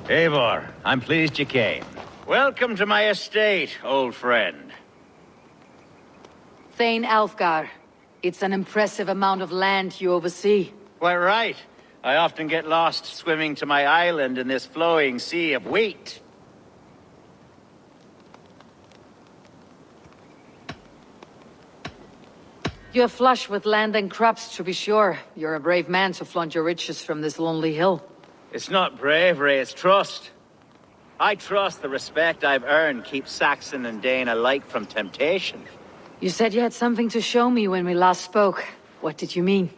Eivor, I'm pleased you came. Welcome to my estate, old friend. Thane Alfgar. It's an impressive amount of land you oversee. Quite right. I often get lost swimming to my island in this flowing sea of wheat. You're flush with land and crops, to be sure. You're a brave man to flaunt your riches from this lonely hill. It's not bravery, it's trust. I trust the respect I've earned keeps Saxon and Dane alike from temptation. You said you had something to show me when we last spoke. What did you mean?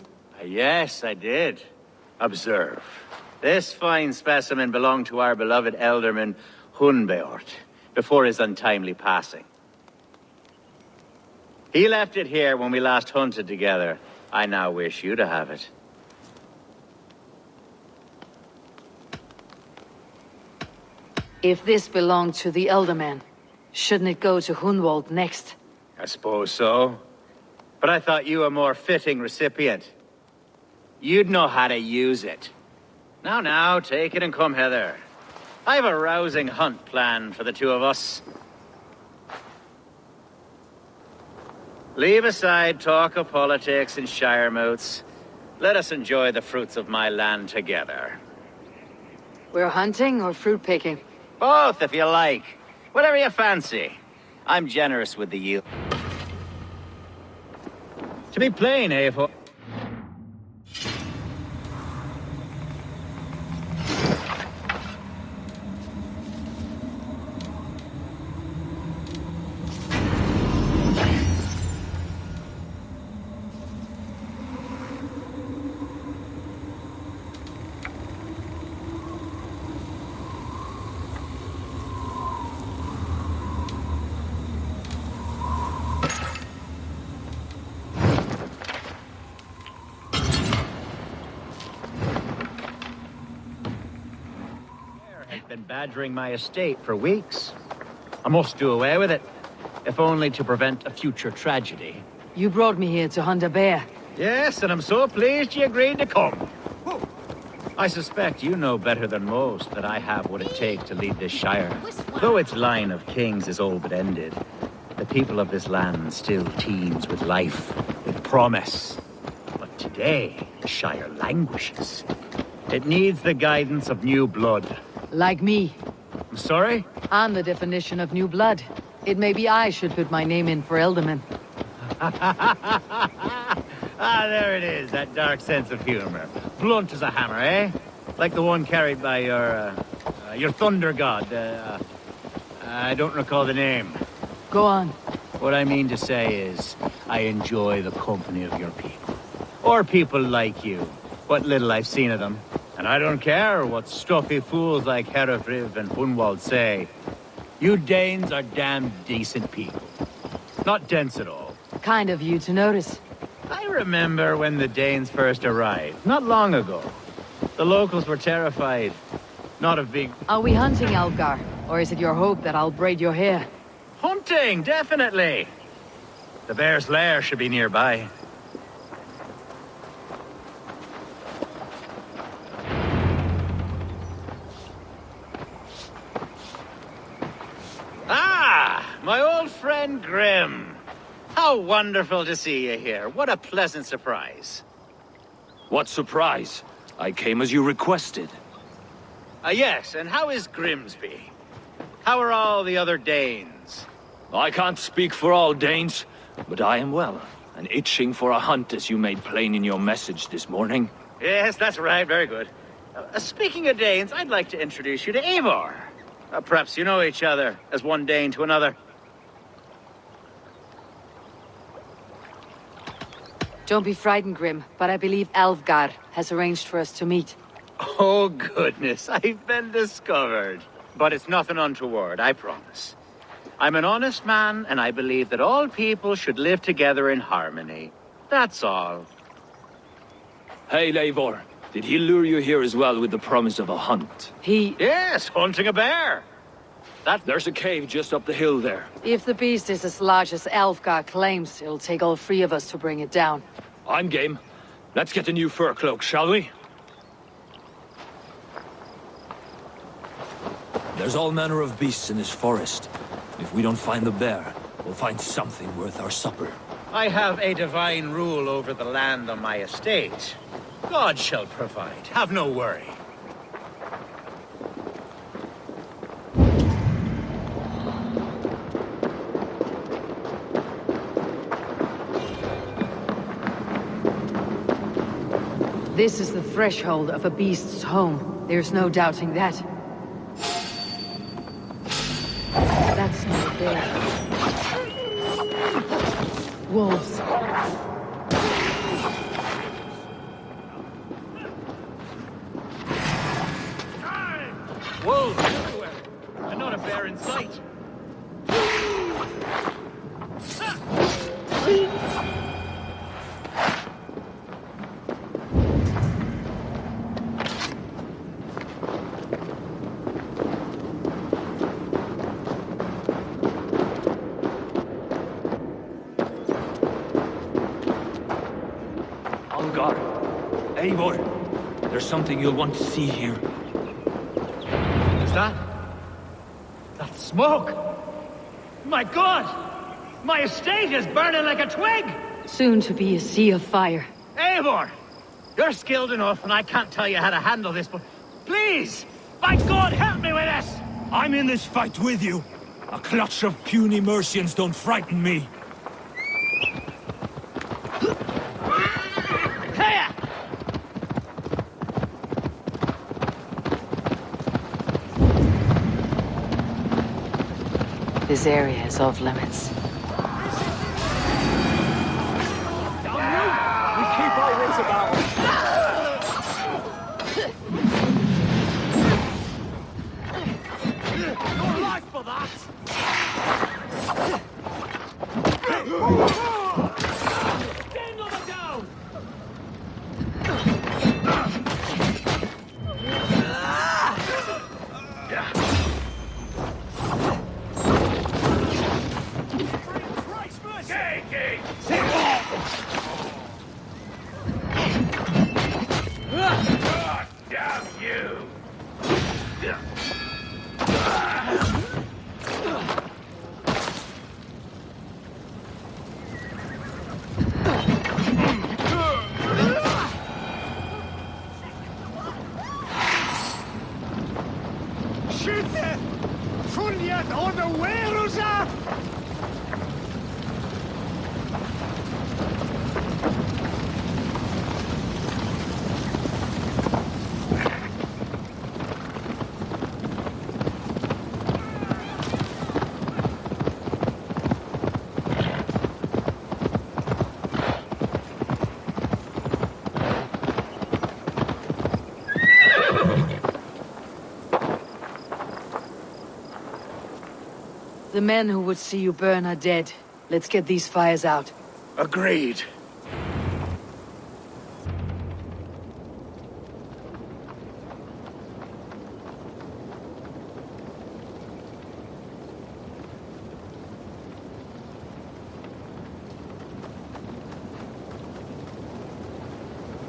Yes, I did. Observe. This fine specimen belonged to our beloved elderman, Hunbeort, before his untimely passing. He left it here when we last hunted together. I now wish you to have it. If this belonged to the Elderman, shouldn't it go to Hunwald next? I suppose so. But I thought you a more fitting recipient. You'd know how to use it. Now, take it and come hither. I have a rousing hunt planned for the two of us. Leave aside talk of politics and shire moats. Let us enjoy the fruits of my land together. We're hunting or fruit picking? Both, if you like. Whatever you fancy. I'm generous with the yield. To be plain, Eivor. Been badgering my estate for weeks. I must do away with it, if only to prevent a future tragedy. You brought me here to hunt a bear. Yes, and I'm so pleased you agreed to come. I suspect you know better than most that I have what it takes to lead this shire. Though its line of kings is all but ended, the people of this land still teems with life, with promise. But today, the shire languishes. It needs the guidance of new blood. Like me. I'm sorry? I'm the definition of new blood. It may be I should put my name in for Elderman. There it is, that dark sense of humor. Blunt as a hammer, eh? Like the one carried by your thunder god. I don't recall the name. Go on. What I mean to say is, I enjoy the company of your people. Or people like you. What little I've seen of them. And I don't care what stuffy fools like Herefriv and Hunwald say. You Danes are damn decent people. Not dense at all. Kind of you to notice. I remember when the Danes first arrived, not long ago. The locals were terrified. Not of being... Are we hunting, Alfgar? Or is it your hope that I'll braid your hair? Hunting, definitely! The bear's lair should be nearby. My old friend Grim. How wonderful to see you here. What a pleasant surprise. What surprise? I came as you requested. Yes, and how is Grimsby? How are all the other Danes? I can't speak for all Danes, but I am well, and itching for a hunt as you made plain in your message this morning. Yes, that's right. Very good. Speaking of Danes, I'd like to introduce you to Eivor. Perhaps you know each other as one Dane to another. Don't be frightened, Grim, but I believe Alfgar has arranged for us to meet. Oh, goodness, I've been discovered. But it's nothing untoward, I promise. I'm an honest man, and I believe that all people should live together in harmony. That's all. Hey, Eivor. Did he lure you here as well with the promise of a hunt? Yes, hunting a bear. There's a cave just up the hill there. If the beast is as large as Alfgar claims, it'll take all three of us to bring it down. I'm game. Let's get a new fur cloak, shall we? There's all manner of beasts in this forest. If we don't find the bear, we'll find something worth our supper. I have a divine rule over the land on my estate. God shall provide. Have no worry. This is the threshold of a beast's home. There's no doubting that. That's not a bear. Wolves. Wolves everywhere, and not a bear in sight. Algar, Eivor, there's something you'll want to see here. Is that smoke? My God! My estate is burning like a twig! Soon to be a sea of fire. Eivor! You're skilled enough, and I can't tell you how to handle this, but please! By God, help me with this! I'm in this fight with you. A clutch of puny Mercians don't frighten me. Hiya! This area is off limits. We keep our wits about us. Your life for that! Stand on the down! Damn you! Skytte! Funnet unnawares! The men who would see you burn are dead. Let's get these fires out. Agreed.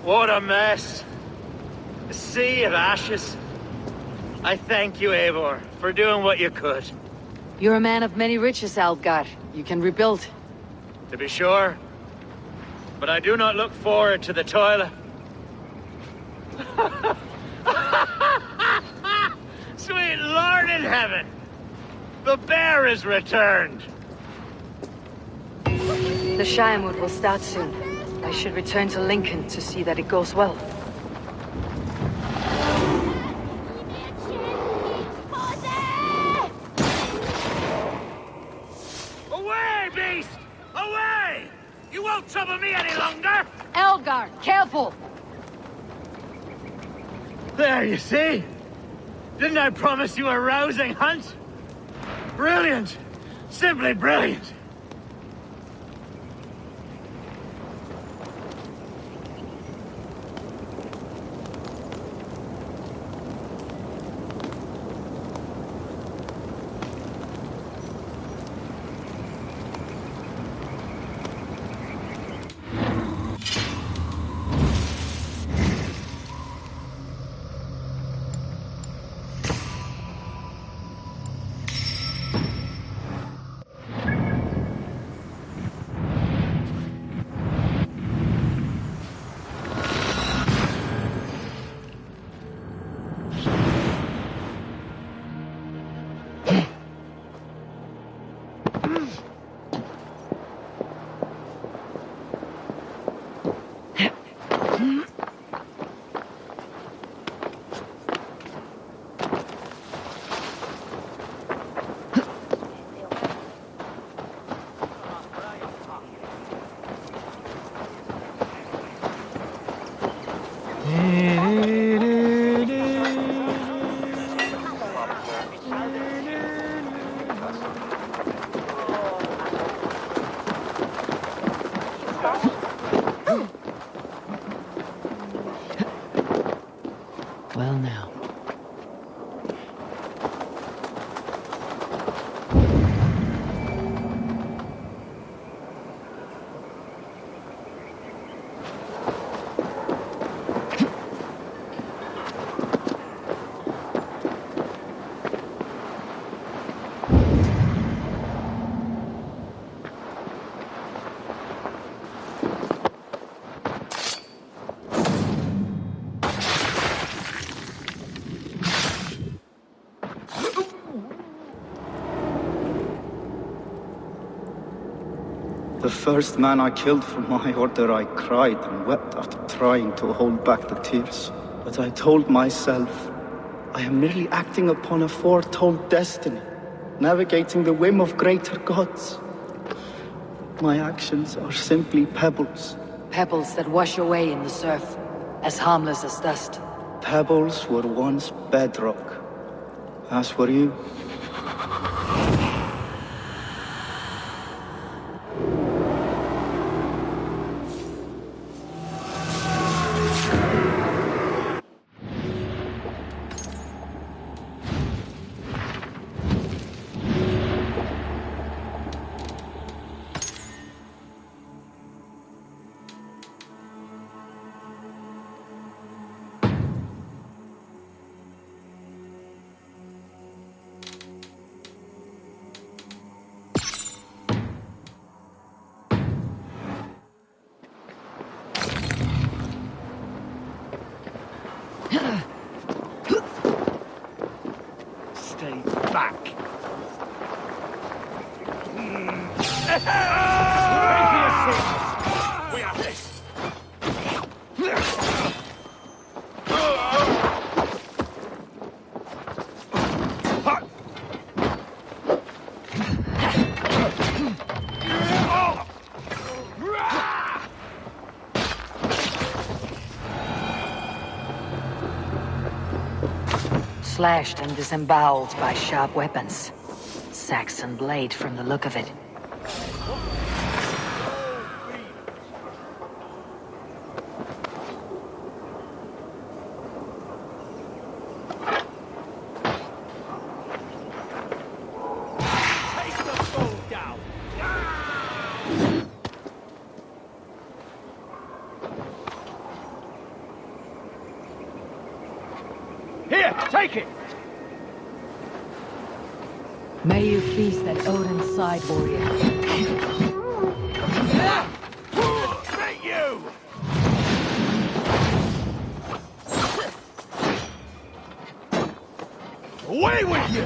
What a mess. A sea of ashes. I thank you, Eivor, for doing what you could. You're a man of many riches, Algar. You can rebuild. To be sure. But I do not look forward to the toilet. Sweet Lord in heaven! The bear is returned! The Shiremood will start soon. I should return to Lincoln to see that it goes well. Away, beast! Away! You won't trouble me any longer! Elgar, careful! There, you see? Didn't I promise you a rousing hunt? Brilliant! Simply brilliant! The first man I killed for my order, I cried and wept after trying to hold back the tears. But I told myself, I am merely acting upon a foretold destiny, navigating the whim of greater gods. My actions are simply pebbles. Pebbles that wash away in the surf, as harmless as dust. Pebbles were once bedrock, as were you. Stay back. We have this. Slashed and disemboweled by sharp weapons. Saxon blade from the look of it. Take the fool down. Here, take it. May you feast at Odin's side, warrior. Take you. Away with you.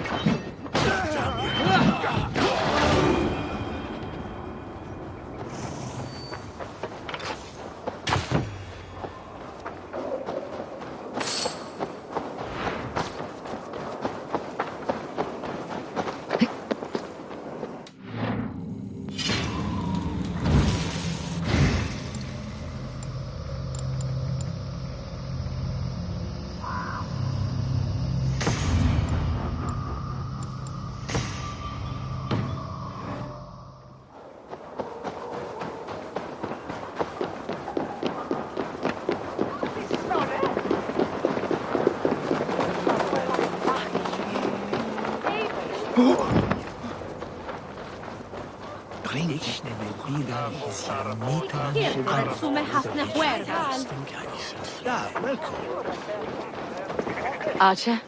Archer,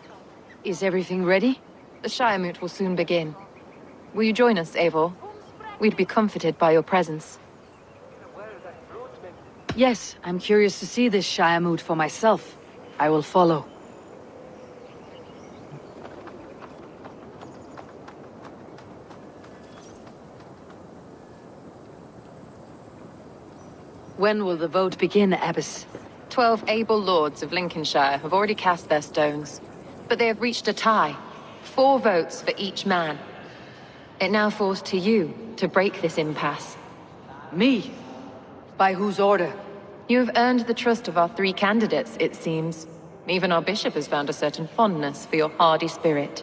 is everything ready? The Shiremoot will soon begin. Will you join us, Eivor? We'd be comforted by your presence. Yes, I'm curious to see this Shiremoot for myself. I will follow. When will the vote begin, Abbess? 12 able lords of Lincolnshire have already cast their stones, but they have reached a tie. 4 votes for each man. It now falls to you to break this impasse. Me? By whose order? You have earned the trust of our 3 candidates, it seems. Even our bishop has found a certain fondness for your hardy spirit.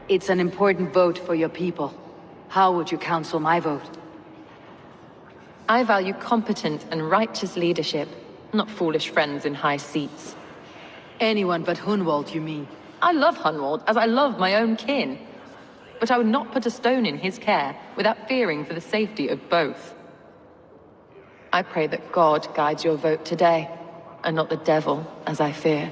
It's an important vote for your people. How would you counsel my vote? I value competent and righteous leadership, not foolish friends in high seats. Anyone but Hunwald, you mean? I love Hunwald as I love my own kin. But I would not put a stone in his care without fearing for the safety of both. I pray that God guides your vote today, and not the devil, as I fear.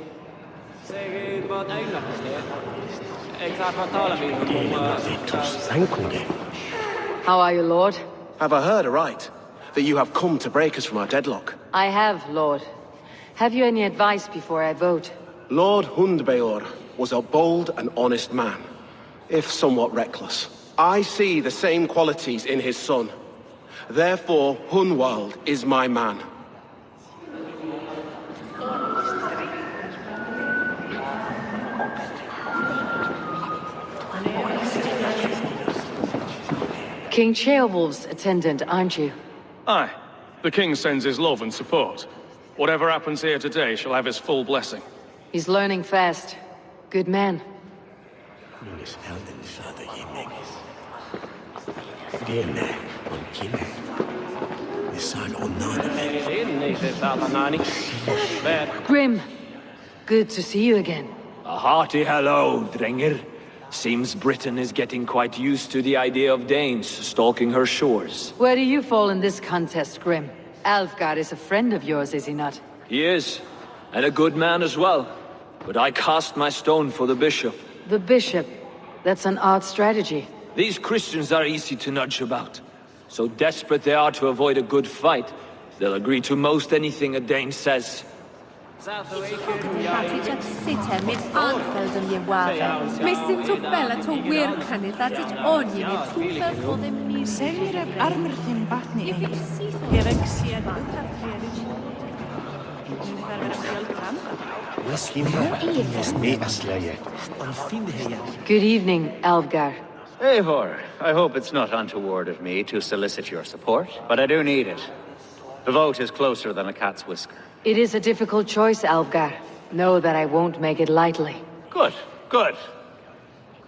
How are you, Lord? Have I heard aright? That you have come to break us from our deadlock? I have, Lord. Have you any advice before I vote? Lord Hundbeor, was a bold and honest man, if somewhat reckless. I see the same qualities in his son. Therefore, Hunwald is my man. King Ceolwulf's attendant, aren't you? Aye. The king sends his love and support. Whatever happens here today shall have his full blessing. He's learning fast. Good man. Grim, good to see you again. A hearty hello, Drenger. Seems Britain is getting quite used to the idea of Danes stalking her shores. Where do you fall in this contest, Grim? Alfgar is a friend of yours, is he not? He is, and a good man as well. But I cast my stone for the bishop. The bishop? That's an odd strategy. These Christians are easy to nudge about. So desperate they are to avoid a good fight, they'll agree to most anything a Dane says. Good evening, Alfgar. Eivor, I hope it's not untoward of me to solicit your support, but I do need it. The vote is closer than a cat's whisker. It is a difficult choice, Alfgar. Know that I won't make it lightly. Good, good.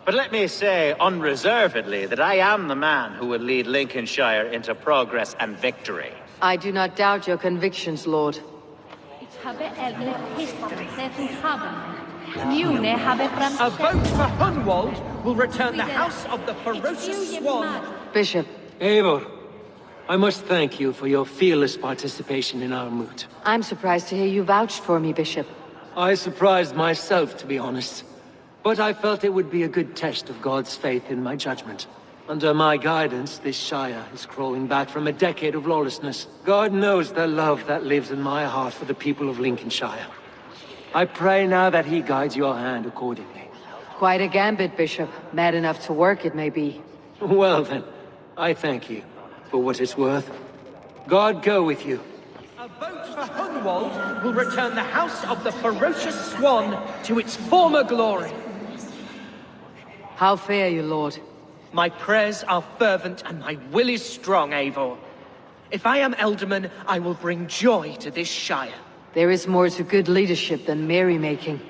But let me say unreservedly that I am the man who will lead Lincolnshire into progress and victory. I do not doubt your convictions, Lord. A vote for Hunwald will return the House of the Ferocious Swan. Bishop. Eivor, I must thank you for your fearless participation in our moot. I'm surprised to hear you vouched for me, Bishop. I surprised myself, to be honest. But I felt it would be a good test of God's faith in my judgment. Under my guidance, this Shire is crawling back from a decade of lawlessness. God knows the love that lives in my heart for the people of Lincolnshire. I pray now that he guides your hand accordingly. Quite a gambit, Bishop. Mad enough to work, it may be. Well then, I thank you for what it's worth. God go with you. A vote for Hunwald will return the House of the Ferocious Swan to its former glory. How fare you, Lord? My prayers are fervent and my will is strong, Eivor. If I am Elderman, I will bring joy to this Shire. There is more to good leadership than merrymaking.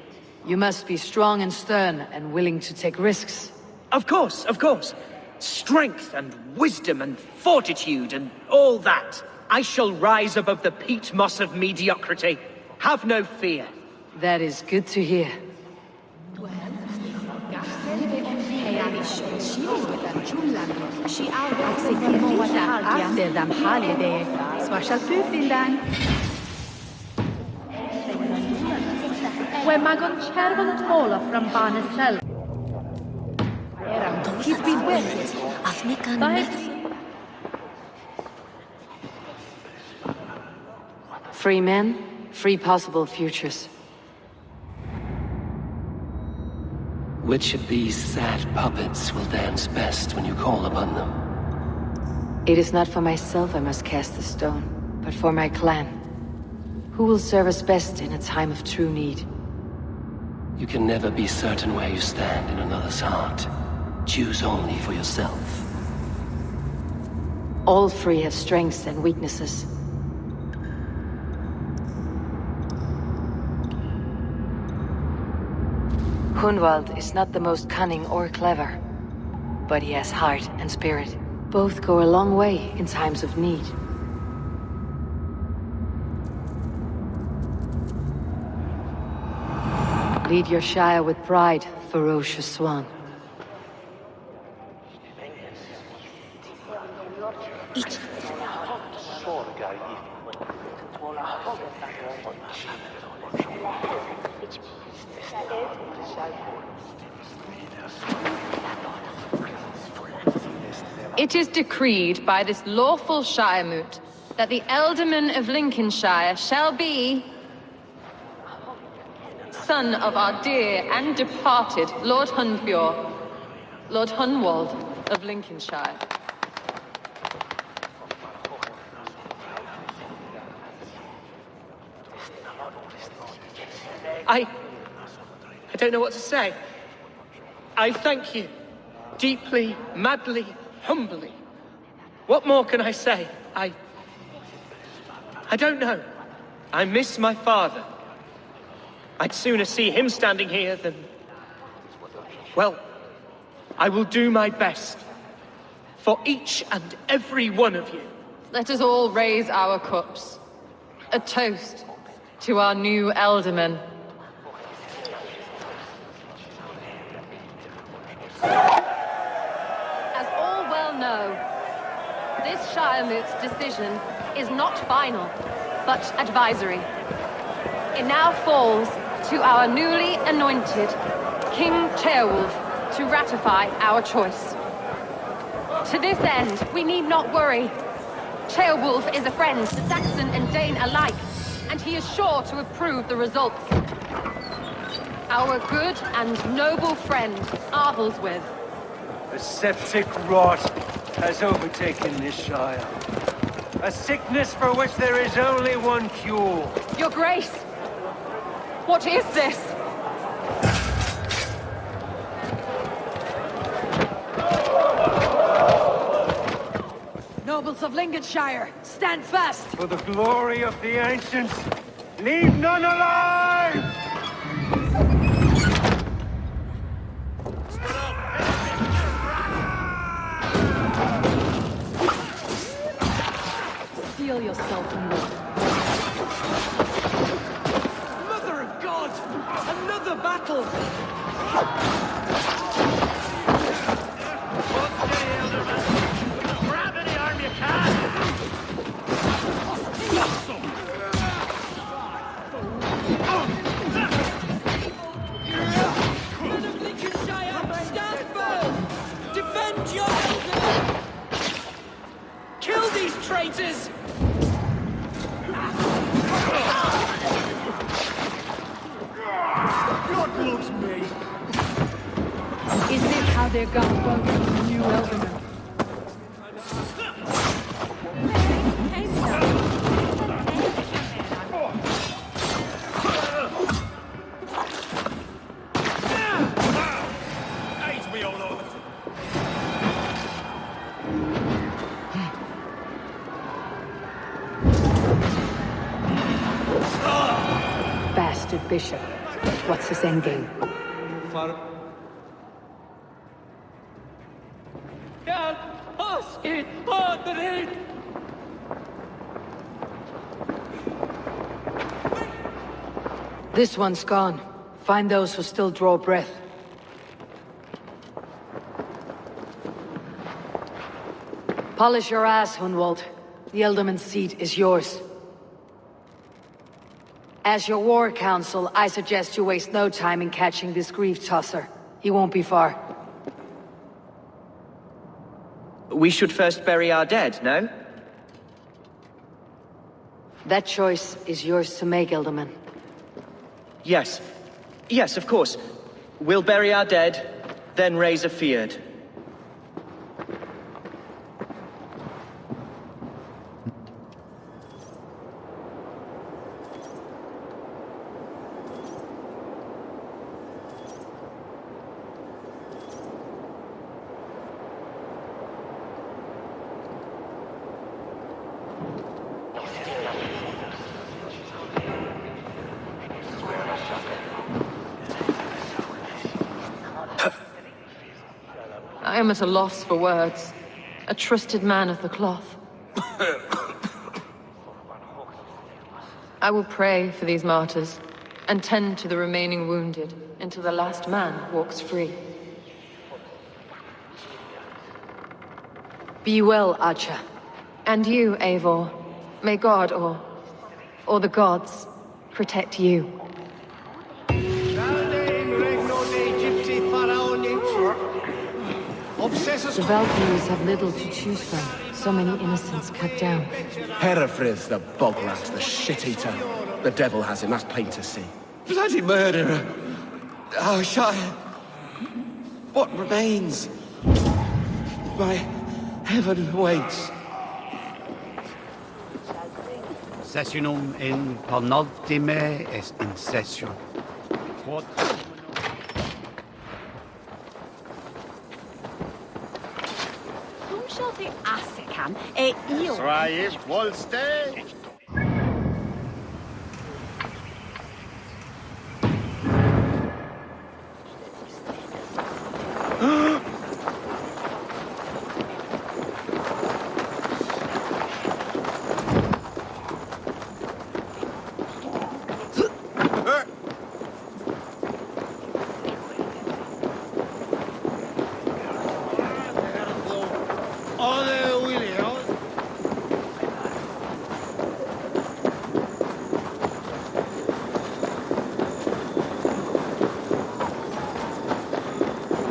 You must be strong and stern and willing to take risks. Of course, of course. Strength and wisdom and fortitude and all that. I shall rise above the peat moss of mediocrity. Have no fear. That is good to hear. Free men, free possible futures. Which of these sad puppets will dance best when you call upon them? It is not for myself I must cast the stone, but for my clan. Who will serve us best in a time of true need? You can never be certain where you stand in another's heart. Choose only for yourself. All three have strengths and weaknesses. Hunwald is not the most cunning or clever, but he has heart and spirit. Both go a long way in times of need. Lead your Shire with pride, ferocious swan. It is decreed by this lawful Shire moot that the Alderman of Lincolnshire shall be son of our dear and departed Lord Hundbjorn, Lord Hunwald of Lincolnshire. I don't know what to say. I thank you. Deeply, madly, humbly. What more can I say? I don't know. I miss my father. I'd sooner see him standing here than... Well, I will do my best. For each and every one of you. Let us all raise our cups. A toast to our new Elderman. As all well know, this Shiremoot's decision is not final, but advisory. It now falls to our newly anointed King Ceolwulf to ratify our choice. To this end, we need not worry. Ceolwulf is a friend to Saxon and Dane alike, and he is sure to approve the results. Our good and noble friend, Arthelswith. A septic rot has overtaken this Shire. A sickness for which there is only one cure. Your Grace! What is this? Nobles of Lincolnshire, stand fast! For the glory of the ancients, leave none alive! Feel yourself in love. Mother of God! Another battle! Grab any arm you can! Men of Lincolnshire, stand firm! Defend your elder! Kill these traitors! God loves me! Is this how they're gonna welcome the new Elderman? Aids me all over. Bastard Bishop. What's his endgame? This one's gone. Find those who still draw breath. Polish your ass, Hunwald. The Elderman's seat is yours. As your war council, I suggest you waste no time in catching this grief tosser. He won't be far. We should first bury our dead, no? That choice is yours to make, Elderman. Yes. Yes, of course. We'll bury our dead, then raise a feard. I am at a loss for words. A trusted man of the cloth. I will pray for these martyrs, and tend to the remaining wounded until the last man walks free. Be well, Archer. And you, Eivor. May God, or the gods, protect you. The Valkyries have little to choose from. So many innocents cut down. Herefrith, the bograt, the shit-eater. The devil has him, that's plain to see. Bloody murderer! Oh, Shire! What remains? My heaven waits. Sessionum in penultime est in session. What? Cum shall the Asicam e io? Sraish Wolste.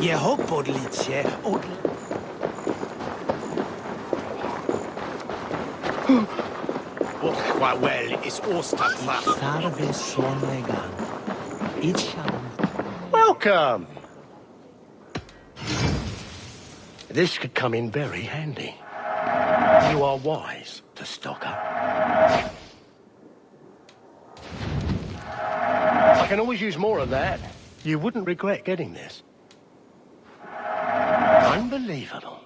Je hopodlicie od... Quite well, it's Ostafla. Sarve sonegan. It shall... Welcome! This could come in very handy. You are wise to stock up. I can always use more of that. You wouldn't regret getting this. Unbelievable.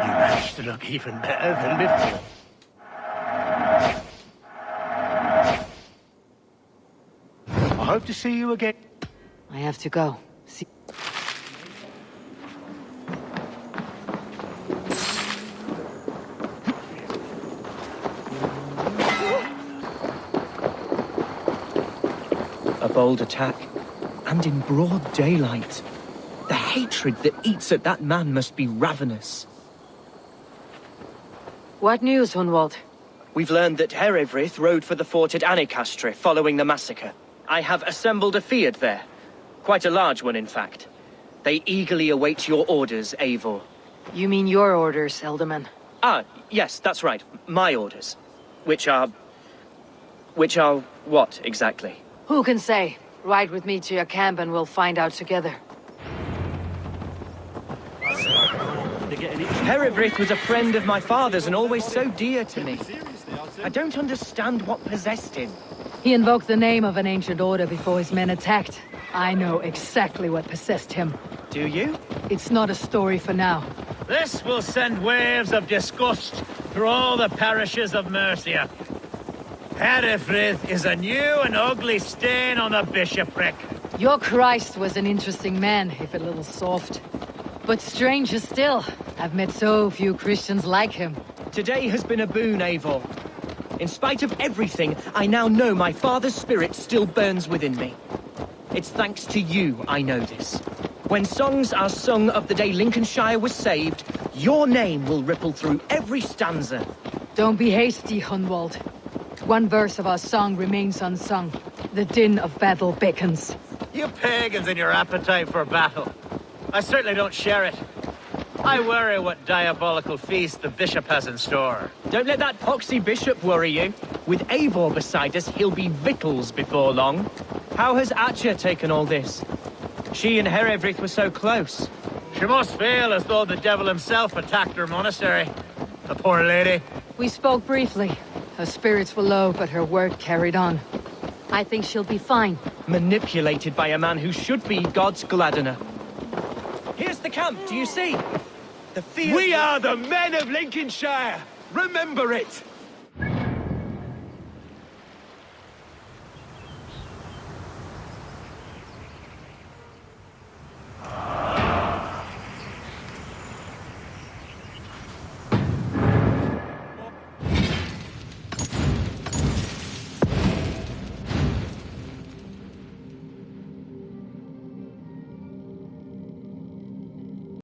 You managed to look even better than before. I hope to see you again. I have to go. See... A bold attack, and in broad daylight. The hatred that eats at that man must be ravenous. What news, Hunwald? We've learned that Herewrith rode for the fort at Annikastre following the massacre. I have assembled a field there. Quite a large one, in fact. They eagerly await your orders, Eivor. You mean your orders, Elderman? Ah, yes, that's right. My orders. Which are what, exactly? Who can say? Ride with me to your camp and we'll find out together. Herewrith was a friend of my father's and always so dear to me. I don't understand what possessed him. He invoked the name of an ancient order before his men attacked. I know exactly what possessed him. Do you? It's not a story for now. This will send waves of disgust through all the parishes of Mercia. Herewrith is a new and ugly stain on the bishopric. Your Christ was an interesting man, if a little soft. But stranger still, I've met so few Christians like him. Today has been a boon, Eivor. In spite of everything, I now know my father's spirit still burns within me. It's thanks to you I know this. When songs are sung of the day Lincolnshire was saved, your name will ripple through every stanza. Don't be hasty, Hunwald. One verse of our song remains unsung. The din of battle beckons. You pagans and your appetite for battle. I certainly don't share it. I worry what diabolical feast the bishop has in store. Don't let that poxy bishop worry you. With Eivor beside us, he'll be victuals before long. How has Atcha taken all this? She and Herewrith were so close. She must feel as though the devil himself attacked her monastery. The poor lady. We spoke briefly. Her spirits were low, but her work carried on. I think she'll be fine. Manipulated by a man who should be God's gladdener. Here's the camp, do you see? The field... We are the men of Lincolnshire! Remember it!